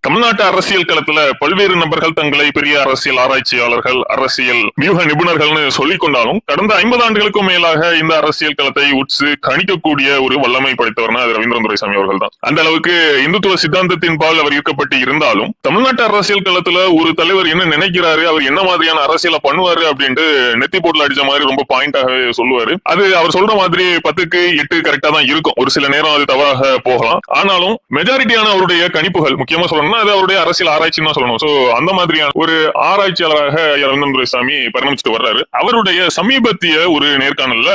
தமிழ்நாட்டு அரசியல் களத்துல பல்வேறு நபர்கள் தங்களை பெரிய அரசியல் ஆராய்ச்சியாளர்கள், அரசியல் வியூக நிபுணர்கள்னு சொல்லிக் கொண்டாலும் கடந்த 50 ஆண்டுகளுக்கும் மேலாக இந்த அரசியல் களத்தை உற்று கணிக்கக்கூடிய ஒரு வல்லமை படைத்தவர்னா அது ரவீந்திரன் துரைசாமி அவர்கள் தான். அந்த அளவுக்கு இந்துத்துவ சித்தாந்தத்தின் பால் அவர் ஈர்க்கப்பட்டு இருந்தாலும் தமிழ்நாட்டு அரசியல் களத்துல ஒரு தலைவர் என்ன நினைக்கிறாரு, அவர் என்ன மாதிரியான அரசியலை பண்ணுவாரு அப்படின்ட்டு நெத்தி போட்டுல அடிச்ச மாதிரி ரொம்ப பாயிண்டாகவே சொல்லுவாரு. அது அவர் சொல்ற மாதிரி 10க்கு 8 கரெக்டா தான் இருக்கும். ஒரு சில நேரம் அது தவறாக போகலாம். ஆனாலும் மெஜாரிட்டியான அவருடைய கணிப்புகள், முக்கியமா சொல்லணும்னா அது அவருடைய அரசியல் ஆராய்ச்சின்னு சொல்லணும். சோ அந்த மாதிரியான ஒரு ஆராய்ச்சியாளராக ரவீந்திரன் துரைசாமி பரிணமிச்சுட்டு வர்றாரு. அவருடைய சமீபத்திய ஒரு நேர்காணல்ல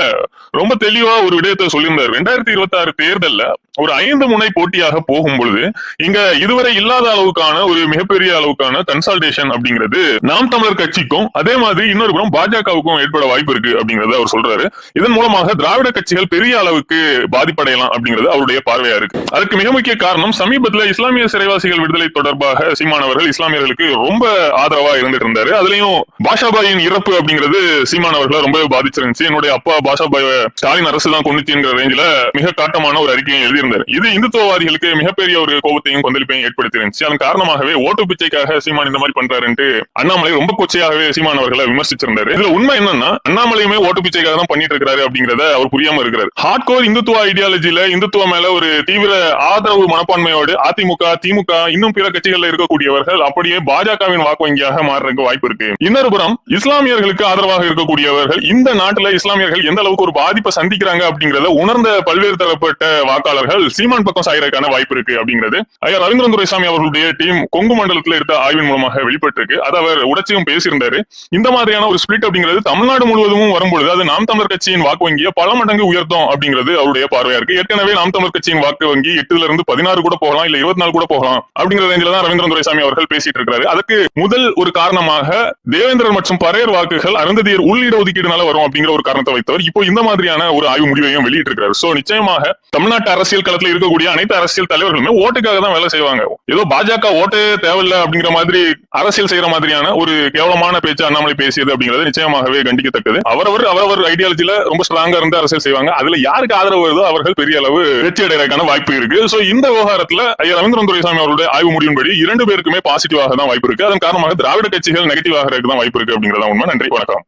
ரொம்ப தெளிவா ஒரு விடயத்தை சொல்லியிருந்தார். 2026 தேர்தல்ல ஒரு 5 முனை போட்டியாக போகும் பொழுது இங்க இதுவரை இல்லாத அளவுக்கான ஒரு மிகப்பெரிய அளவுக்கான கன்சால்டேஷன் அப்படிங்கிறது நாம் தமிழர் கட்சிக்கும் அதே மாதிரி இன்னொரு புறம் பாஜகவுக்கும் ஏற்பட வாய்ப்பு இருக்கு அப்படிங்கறத அவர் சொல்றாரு. இதன் மூலமாக திராவிட கட்சிகள் பெரிய அளவுக்கு பாதிப்படையலாம் அப்படிங்கிறது அவருடைய பார்வையா இருக்கு. அதுக்கு மிக முக்கிய காரணம் சமீபத்தில் இஸ்லாமிய சிறைவாசிகள் விடுதலை தொடர்பாக சீமானவர்கள் இஸ்லாமியர்களுக்கு ரொம்ப ஆதரவா இருந்துட்டு இருந்தாரு. அதுலயும் பாஷாபாயின் இறப்பு அப்படிங்கிறது சீமானவர்களை ரொம்ப பாதிச்சிருந்துச்சு. என்னுடைய அப்பா பாஷாபாய் ஸ்டாலின் அரசு தான் கொண்டுச்சுங்கிற ரேஞ்சில மிக காட்டமான ஒரு அறிக்கையை எழுதியிருந்தாரு. இது இந்துத்துவவாதிகளுக்கு மிகப்பெரிய ஒரு கோபத்தையும் கொந்தளிப்பையும் ஏற்படுத்திருந்துச்சு. அதன் காரணமாகவே ஓட்டு பிச்சைக்காக சீமான் இந்த மாதிரி பண்றாருன்ட்டு அண்ணாமலை ரொம்ப கொச்சையாகவே சீமானவர்களை விமர்சிச்சிருந்தாரு. இதுல உண்மை என்னன்னா அண்ணாமலையுமே ஓட்டு பிச்சைக்காக தான் பண்ணிட்டு இருக்காரு அப்படிங்கறத அவர் புரியாம இருக்கிறாரு. ஹார்ட்கோர் இந்துத்துவ ஐடியாலஜில இந்துத்துவ மேல ஒரு தீவிர ஆதரவு மனப்பான்மையோடு அதிமுக, திமுக இன்னும் பிற கட்சிகள்ல இருக்கக்கூடியவர்கள் அப்படியே பாஜகவின் வாக்கு வங்கியாக மாறுறதுக்கு வாய்ப்பு இருக்கு. இன்னொரு புறம் இஸ்லாமியர்களுக்கு ஆதரவாக இருக்கக்கூடியவர்கள் இந்த நாட்டுல இஸ்லாமியர்கள் எந்த அளவுக்கு ஒரு பாதிப்பை சந்திக்கிறாங்க அப்படிங்கறத உணர்ந்த பல்வேறு தரப்பட்ட வாக்காளர்கள் சீமான் பக்கம் சாயறதுக்கான வாய்ப்பு இருக்கு அப்படிங்கிறது ஐயா ரவீந்திரன் துரைசாமி அவர்களுடைய டீம் கொங்கு மண்டலத்தில் எடுத்த ஆய்வின் மூலமாக வெளிப்பட்டிருக்கு. அதை அவர் உடச்சியும் பேசியிருந்தாரு. இந்த மாதிரியான ஒரு ஸ்பிளிட் அப்படிங்கிறது தமிழ்நாடு முழுவதும் வரும்பொழுது அது நாம் தமிழர் கட்சியின் வாக்கு வங்கியை பல மடங்கு உயர்த்தும் அப்படிங்கிறது அவருடைய பார்வையா இருக்கு. ஏற்கனவே நாம் தமிழர் கட்சியின் வாக்கு வங்கி 8ல இருந்து 16 கூட போகலாம், இல்ல 24 கூட போகலாம் அப்படிங்கிற ரேஞ்சில தான் ரவீந்திரன் துரைசாமி அவர்கள் பேசிட்டு இருக்காரு. அதுக்கு முதல் ஒரு காரணமாக தேவேந்திரர் மற்றும் பரையர் வாக்குகள் அருந்ததியர் உள்ளிட ஒதுக்கீடுனால வரும் அப்படிங்கிற ஒரு காரணத்தை வைத்தவர் இப்போ இந்த மாதிரியான ஒரு ஆய்வு முடிவையும் வெளியிட்டு இருக்காரு. சோ நிச்சயமாக தமிழ்நாட்டு அரசியல் களத்தில் இருக்கக்கூடிய அனைத்து அரசியல் தலைவர்களுமே ஓட்டுக்காக தான் வேலை செய்வாங்க. ஏதோ பாஜக ஓட்டே தேவையில்லை அப்படிங்கிற மாதிரி அரசியல் செய்யற மாதிரியான ஒரு கேவலமான பேச்சு அண்ணாமலை பேசியது அப்படிங்கிறது நிச்சயமாகவே கண்டிக்கத்தக்கது. அவரவர் ஐடியாலஜில ரொம்ப ஸ்ட்ராங்கா இருந்து அரசியல் செய்வாங்க. அதுல யாருக்கு ஆதரவு வருதோ அவர்கள் பெரிய அளவு வெற்றி அடைறதுக்கான வாய்ப்பு இருக்கு. சோ இந்த விவகாரத்துல ஐயா ரவீந்திரன் துரைசாமி அவருடைய ஆய்வு முடிவின்படி 2 பேருக்குமே பாசிட்டிவாக தான் வாய்ப்பு இருக்கு. அதன் காரணமாக திராவிட கட்சிகள் நெகட்டிவ் ஆகிறதுக்கு தான் வாய்ப்பு இருக்கு அப்படிங்கறத உண்மை. நன்றி, வணக்கம்.